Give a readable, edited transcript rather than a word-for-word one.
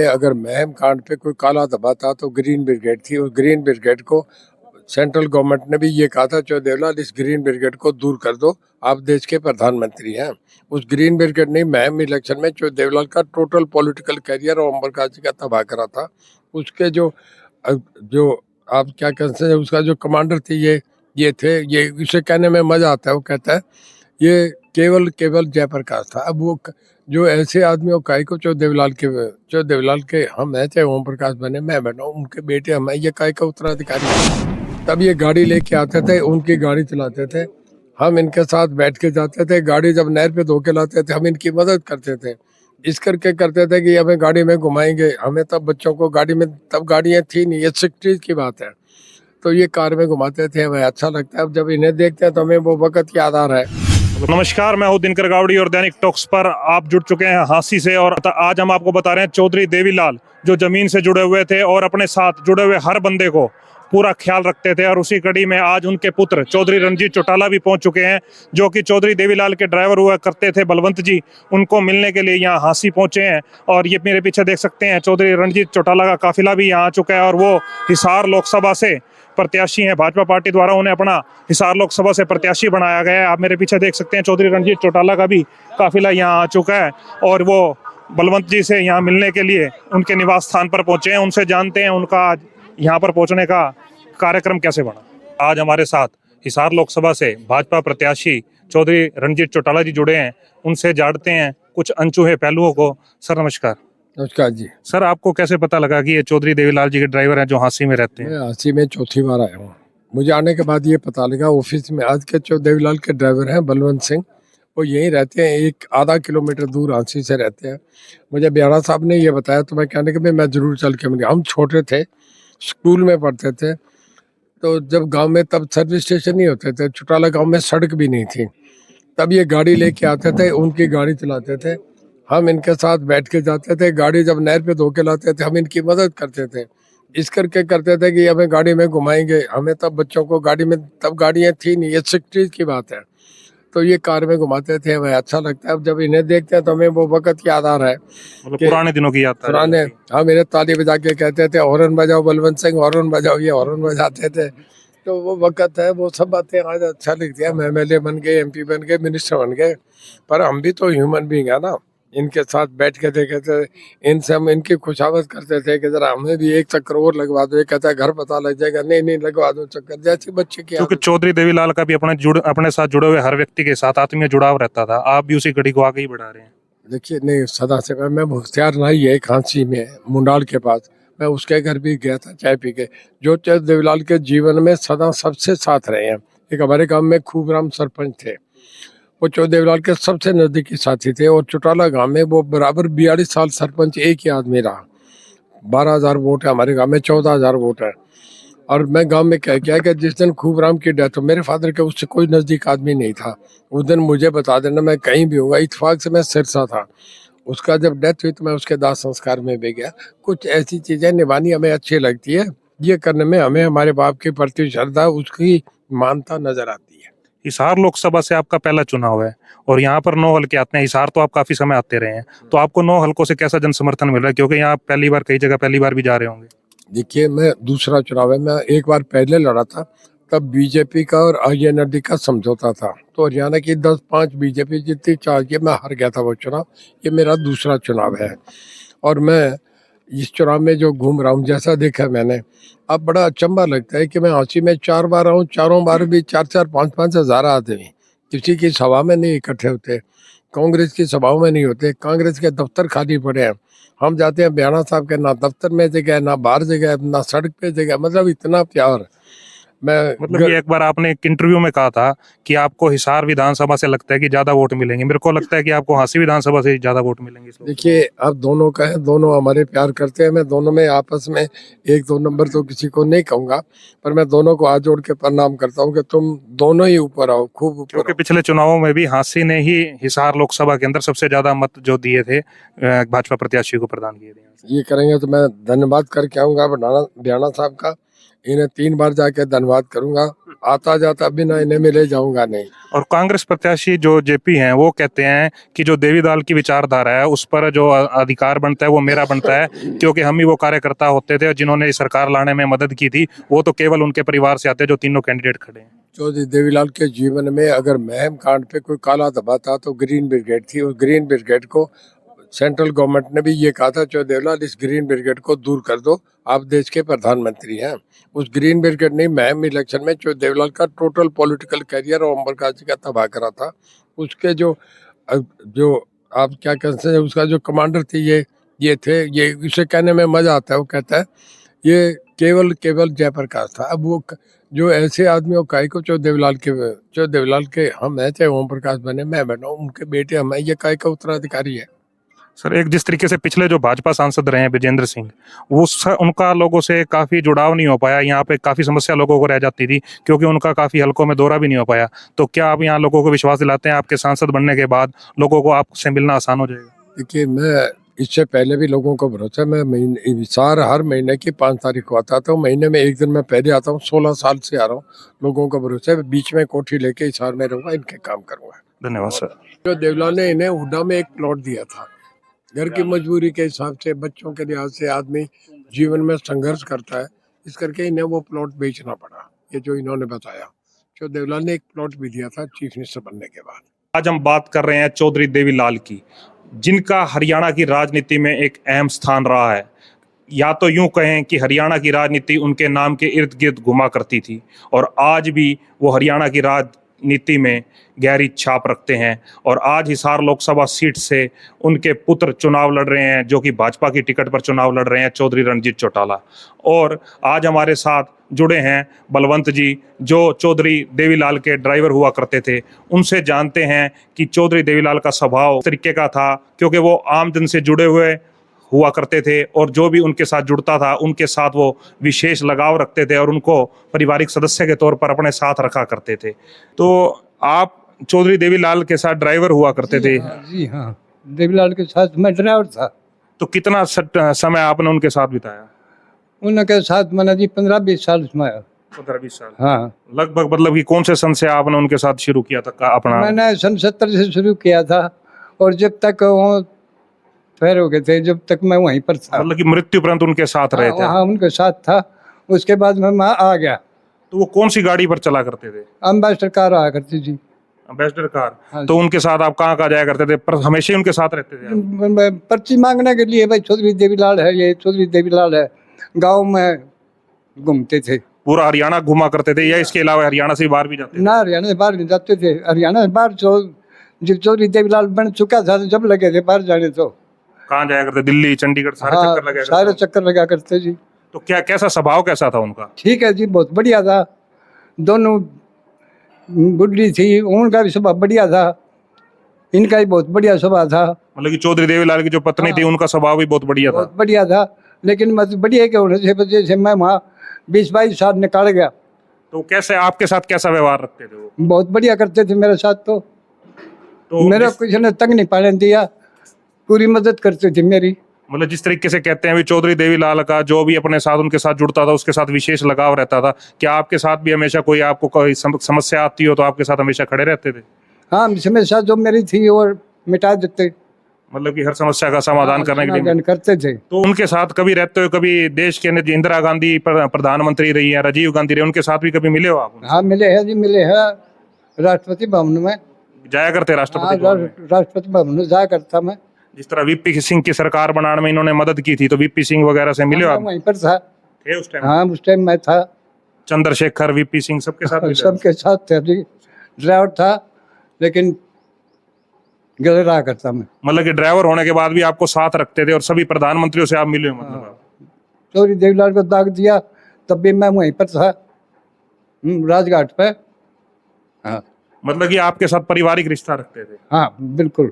अगर महम कांड पे कोई काला धब्बा था तो ग्रीन ब्रिगेड थी। उस ग्रीन ब्रिगेड को सेंट्रल गवर्नमेंट ने भी ये कहा था, चो देवलाल इस ग्रीन ब्रिगेड को दूर कर दो, आप देश के प्रधानमंत्री हैं। उस ग्रीन ब्रिगेड ने महम इलेक्शन में चो देवलाल का टोटल पॉलिटिकल करियर और ओम प्रकाश जी का तबाह करा था। उसके जो जो आप क्या कहते हैं, उसका जो कमांडर थे ये थे, ये इसे कहने में मजा आता है। वो कहता है ये केवल जयप्रकाश था। अब वो जो ऐसे आदमियों का को चो देवलाल के हम हैं, चाहे ओम प्रकाश बने, मैं बना, उनके बेटे हम हैं, ये काय का उत्तराधिकारी है। तब ये गाड़ी लेके आते थे, उनकी गाड़ी चलाते थे, हम इनके साथ बैठ के जाते थे। गाड़ी जब नहर पे धो के लाते थे, हम इनकी मदद करते थे। इस करके करते थे कि हमें गाड़ी में घुमाएंगे। हमें तब बच्चों को गाड़ी में, तब गाड़ियाँ थी नहीं, ये 60s की बात है, तो ये कार में घुमाते थे, हमें अच्छा लगता है। अब जब इन्हें देखते हैं तो हमें वो वक्त याद आ रहा है। नमस्कार, मैं हूं दिनकर गावड़ी और दैनिक टॉक्स पर आप जुड़ चुके हैं हांसी से। और आज हम आपको बता रहे हैं चौधरी देवीलाल जो जमीन से जुड़े हुए थे और अपने साथ जुड़े हुए हर बंदे को पूरा ख्याल रखते थे। और उसी कड़ी में आज उनके पुत्र चौधरी रणजीत चौटाला भी पहुंच चुके हैं, जो कि चौधरी देवीलाल के ड्राइवर हुआ करते थे बलवंत जी। उनको मिलने के लिए यहाँ हांसी पहुंचे हैं। और ये मेरे पीछे देख सकते हैं, चौधरी रणजीत चौटाला का काफिला भी यहाँ आ चुका है। और वो हिसार लोकसभा से प्रत्याशी हैं, भाजपा पार्टी द्वारा उन्हें अपना हिसार लोकसभा से प्रत्याशी बनाया गया है। आप मेरे पीछे देख सकते हैं, चौधरी रणजीत चौटाला का भी काफिला यहाँ आ चुका है। और वो बलवंत जी से यहाँ मिलने के लिए उनके निवास स्थान पर पहुंचे हैं। उनसे जानते हैं उनका आज यहाँ पर पहुंचने का कार्यक्रम कैसे बना। आज हमारे साथ हिसार लोकसभा से भाजपा प्रत्याशी चौधरी रणजीत चौटाला जी जुड़े हैं। उनसे जानते हैं कुछ अनछुए पहलुओं को। सर नमस्कार। नमस्कार जी। सर, आपको कैसे पता लगा कि ये चौधरी देवीलाल जी के ड्राइवर हैं जो हांसी में रहते हैं? मैं हांसी में चौथी बार आया हूँ। मुझे आने के बाद ये पता लगा ऑफिस में आज के चौधरी देवीलाल के ड्राइवर हैं बलवंत सिंह, वो यहीं रहते हैं, एक आधा किलोमीटर दूर हांसी से रहते हैं। मुझे ब्याड़ा साहब ने ये बताया तो मैं कहने के मैं ज़रूर चल के मिले। हम छोटे थे, स्कूल में पढ़ते थे, तो जब गांव में तब सर्विस स्टेशन नहीं होते थे, चौटाला गांव में सड़क भी नहीं थी। तब ये गाड़ी लेके आते थे, उनकी गाड़ी चलाते थे, हम इनके साथ बैठ के जाते थे। गाड़ी जब नहर पे धो के लाते थे, हम इनकी मदद करते थे। इस करके करते थे कि हमें गाड़ी में घुमाएंगे। हमें तब बच्चों को गाड़ी में, तब गाड़ियाँ थी नहीं, ये 60s की बात है, तो ये कार में घुमाते थे, हमें अच्छा लगता है। अब जब इन्हें देखते हैं तो हमें वो वक्त याद आ रहा है, मतलब पुराने दिनों की याद। पुराने। हाँ, मेरे ताली बजा के कहते थे हॉर्न बजाओ बलवंत सिंह, हॉर्न बजाओ, ये हॉर्न बजाते थे। तो वो वक्त है, वो सब बातें आज अच्छा लगती है। हम MLA बन गए, MP बन गए, मिनिस्टर बन गए, पर हम भी तो ह्यूमन बींग है ना। इनके साथ बैठ के देखे थे, इनसे हम इनकी खुशामद करते थे कि जरा हमें भी एक चक्कर और लगवा दो। ये कहता है घर पता लग जाएगा, नहीं नहीं लगवा दो चक्कर, जैसे बच्चे की। क्योंकि चौधरी देवीलाल का भी अपने साथ जुड़े हुए हर व्यक्ति के साथ आत्मीय जुड़ाव रहता था। आप भी उसी कड़ी को आगे ही बढ़ा रहे हैं। देखिए, नहीं सदा से मैं मुख्तियार नहीं है कांसी में, मुंडाल के पास, मैं उसके घर भी गया था चाय पी के। जो चौधरी देवीलाल के जीवन में सदा सबसे साथ रहे हैं। एक हमारे गांव में खूबराम सरपंच थे, वो चौधरी देवीलाल के सबसे नजदीकी साथी थे। और चौटाला गांव में वो बराबर 42 साल सरपंच एक ही आदमी रहा। 12,000 वोट है हमारे गांव में, 14,000 वोट है। और मैं गांव में कह गया कि जिस दिन खूबराम की डेथ हो, मेरे फादर के उससे कोई नजदीक आदमी नहीं था, उस दिन मुझे बता देना, मैं कहीं भी होगा। इत्तेफाक से मैं सिरसा था, उसका जब डेथ हुई तो मैं उसके दाह संस्कार में भी गया। कुछ ऐसी चीजें निभानी हमें अच्छी लगती है, ये करने में हमें हमारे बाप के प्रति श्रद्धा, उसकी मानता नजर आती है। हिसार लोकसभा से आपका पहला चुनाव है और यहाँ पर 9 हल्के आते हैं। हिसार तो आप काफी समय आते रहे हैं, तो आपको 9 हल्कों से कैसा जन समर्थन मिल रहा है? क्योंकि यहाँ पहली बार, कई जगह पहली बार भी जा रहे होंगे। देखिए, मैं दूसरा चुनाव है, मैं एक बार पहले लड़ा था, तब बीजेपी का और INRD का समझौता था, तो हरियाणा की 10-5 बीजेपी जीती, 4 के मैं हार गया था वो चुनाव। ये मेरा दूसरा चुनाव है और मैं इस चुनाव में जो घूम रहा हूँ, जैसा देखा मैंने, अब बड़ा अचंभा लगता है कि मैं हांसी में 4 बार आऊँ, चारों बार भी 4-4, 5-5 हज़ार आदमी किसी की सभा में नहीं इकट्ठे होते, कांग्रेस की सभाओं में नहीं होते, कांग्रेस के दफ्तर खाली पड़े हैं। हम जाते हैं ब्याड़ा साहब के, ना दफ्तर में जगह, ना बाहर जगह, ना सड़क पे जगह, मतलब इतना प्यार। मतलब ये एक बार आपने एक इंटरव्यू में कहा था कि आपको हिसार विधानसभा से लगता है कि ज्यादा वोट मिलेंगे। मेरे को लगता है कि आपको हांसी विधानसभा से ज्यादा वोट मिलेंगे। देखिए, अब दोनों का है, दोनों हमारे प्यार करते हैं। मैं दोनों में आपस में 1-2 नंबर तो किसी को नहीं कहूंगा, पर मैं दोनों को हाथ जोड़ के प्रणाम करता हूँ कि तुम दोनों ही ऊपर आओ, खूब ऊपर। क्योंकि पिछले चुनावों में भी हांसी ने ही हिसार लोकसभा के अंदर सबसे ज्यादा मत जो दिए थे भाजपा प्रत्याशी को प्रदान किए थे। ये करेंगे तो मैं धन्यवाद करके आऊंगा ब्याड़ा साहब का, इन्हें 3 बार जाके धन्यवाद करूंगा। आता जाता बिना इन्हें मिले जाऊंगा नहीं। और कांग्रेस प्रत्याशी जो जेपी हैं वो कहते हैं कि जो देवीलाल की विचारधारा है उस पर जो अधिकार बनता है वो मेरा बनता है, क्योंकि हम ही वो कार्यकर्ता होते थे और जिन्होंने सरकार लाने में मदद की थी, वो तो केवल उनके परिवार से आते हैं जो तीनों कैंडिडेट खड़े हैं। चौधरी देवीलाल के जीवन में अगर महम कांड पे कोई काला धब्बा था तो ग्रीन ब्रिगेड थी। उस ग्रीन ब्रिगेड को सेंट्रल गवर्नमेंट ने भी ये कहा था, चौधरी देवीलाल इस ग्रीन ब्रिगेड को दूर कर दो, आप देश के प्रधानमंत्री हैं। उस ग्रीन ब्रिगेड ने महम इलेक्शन में चौधरी देवीलाल का टोटल पॉलिटिकल करियर और ओम प्रकाश जी का तबाह करा था। उसके जो आप क्या कहते हैं, उसका जो कमांडर थे ये थे, ये इसे कहने में मजा आता है। वो कहता है ये केवल जयप्रकाश था। अब वो जो ऐसे आदमियों का को चौधरी देवीलाल के हम हैं, चाहे ओम प्रकाश बने, मैं बना, उनके बेटे हम हैं, ये काय का उत्तराधिकारी है। सर, एक जिस तरीके से पिछले जो भाजपा सांसद रहे हैं विजेंद्र सिंह, उनका लोगों से काफी जुड़ाव नहीं हो पाया, यहाँ पे काफी समस्या लोगों को रह जाती थी क्योंकि उनका काफी हलकों में दौरा भी नहीं हो पाया। तो क्या आप यहाँ लोगों को विश्वास दिलाते हैं आपके सांसद बनने के बाद लोगों को आपसे मिलना आसान हो जाएगा? देखिए, मैं इससे पहले भी लोगों को भरोसा, मैं हर महीने की 5 तारीख को आता था, महीने में एक दिन मैं पहले आता हूँ। 16 साल से आ रहा हूँ, लोगों को भरोसा है। बीच में कोठी लेके हिसार में रहूंगा, इनके काम करूंगा। धन्यवाद सर। जो देवलाल ने इन्हें हुड्डा में एक प्लॉट दिया था, घर की मजबूरी के हिसाब से, बच्चों के लिहाज से आदमी जीवन में संघर्ष करता है, इस करके इन्हें वो प्लॉट बेचना पड़ा। ये जो इन्होंने बताया, जो देवलाल ने एक प्लॉट भी दिया था चीफ मिनिस्टर बनने के बाद। आज हम बात कर रहे हैं चौधरी देवीलाल की, जिनका हरियाणा की राजनीति में एक अहम स्थान रहा है। या तो यूं कहें कि हरियाणा की राजनीति उनके नाम के इर्द गिर्द घुमा करती थी और आज भी वो हरियाणा की राजनीति में गहरी छाप रखते हैं। और आज हिसार लोकसभा सीट से उनके पुत्र चुनाव लड़ रहे हैं, जो कि भाजपा की टिकट पर चुनाव लड़ रहे हैं, चौधरी रणजीत चौटाला। और आज हमारे साथ जुड़े हैं बलवंत जी, जो चौधरी देवीलाल के ड्राइवर हुआ करते थे। उनसे जानते हैं कि चौधरी देवीलाल का स्वभाव इस तरीके का था, क्योंकि वो आम जन से जुड़े हुए हुआ करते थे और जो भी उनके साथ जुड़ता था उनके साथ वो विशेष लगाव रखते थे और उनको पारिवारिक सदस्य के तौर पर अपने साथ रखा करते थे। तो आप चौधरी देवीलाल के साथ ड्राइवर हुआ करते थे? जी हाँ, देवीलाल के साथ मैं ड्राइवर था। तो कितना समय आपने उनके साथ बिताया? उनके साथ मैंने जी 15-20 साल में। 15-20 साल? हाँ, लगभग। मतलब कि कौन से सन से आपने उनके साथ शुरू किया था अपना? मैंने सन 70 से शुरू किया था और जब तक वो फेर हो गए थे, जब तक मैं वहीं पर था। मतलब कि मृत्यु पर्यंत उनके साथ रहे थे? हाँ, उनके साथ था। उसके बाद मैं आ गया। तो वो कौन सी गाड़ी पर चला करते थे? एम्बेसडर कार आया करती थी। Ambassador car? हाँ, तो उनके साथ आप कहाँ कहाँ जाया करते थे? पर हमेशा ही उनके साथ रहते थे आप? पर्ची मांगने के लिए, भाई चौधरी देवीलाल है, ये चौधरी देवीलाल है, गाँव में घूमते थे। पूरा हरियाणा घुमा करते थे या इसके अलावा हरियाणा से बाहर भी जाते थे? ना, हरियाणा से बाहर नहीं जाते थे। हरियाणा से बाहर जब चौधरी देवीलाल बन चुका था, जब लगे थे बाहर जाने, तो कहाँ जाया करते? दिल्ली, चंडीगढ़, सारे हाँ, चक्कर लगा सारे चक्कर लगा करते जी। तो क्या कैसा स्वभाव कैसा था उनका? ठीक है जी, बहुत बढ़िया था। दोनों बुढ़ी थी, उनका भी स्वभाव बढ़िया था, इनका भी बहुत बढ़िया स्वभाव था। मतलब कि चौधरी देवीलाल की जो पत्नी थी उनका स्वभाव भी बहुत बढ़िया था? बहुत बढ़िया था, लेकिन मतलब बढ़िया के होने से वजह से मैं वहाँ 20-22 साल निकाल गया। तो कैसे आपके साथ कैसा व्यवहार रखते थे वो? बहुत बढ़िया करते थे मेरे साथ। तो मेरा किसी ने तंग नहीं पाने दिया, पूरी मदद करते थे मेरी। मतलब जिस तरीके से कहते हैं भी चौधरी देवीलाल का जो भी अपने साथ उनके साथ जुड़ता था उसके साथ विशेष लगाव रहता था, क्या आपके साथ भी हमेशा कोई आपको कोई समस्या आती हो तो आपके साथ हमेशा खड़े रहते थे? हाँ, समस्या जो मेरी थी और मिटा देते। मतलब कि हर समस्या का समाधान करने के लिए करते थे। तो उनके साथ कभी रहते हो, कभी देश के इंदिरा गांधी प्रधानमंत्री रही है, राजीव गांधी रही, उनके साथ भी कभी मिले हो आप? हाँ, मिले हैं जी, मिले हैं। राष्ट्रपति भवन में जाया करते? राष्ट्रपति भवन में जाया करता मैं। जिस तरह वीपी सिंह की सरकार बनाने में इन्होंने मदद की थी, तो वीपी सिंह वगैरह से मिले हो आप? वहीं पर था। थे उस टाइम? हाँ, उस टाइम मैं था। चंद्रशेखर, वीपी सिंह सबके साथ मिले? सबके साथ थे जी। ड्राइवर था, लेकिन गले रहा करता मैं। मतलब कि ड्राइवर होने के बाद भी आपको साथ रखते थे और सभी प्रधानमंत्रियों से आप मिले हो? मतलब चौधरी देवीलाल को दाग दिया तब भी मैं वहीं पर था, राजघाट पे। हाँ, मतलब कि आपके साथ पारिवारिक रिश्ता रखते थे? हाँ, बिल्कुल।